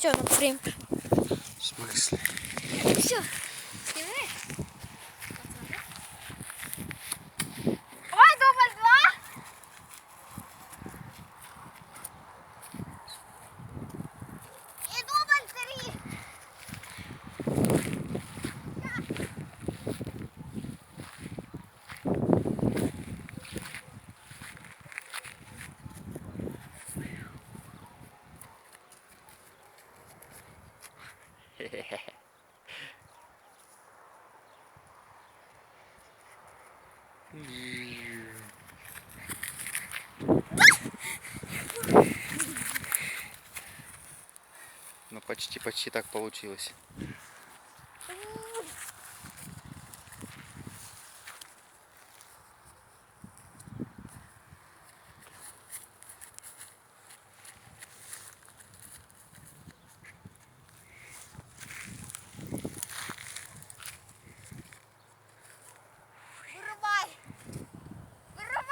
Все, напрям. В смысле? Все. Ой, дубль 2. И дубль 3. Ну почти так получилось.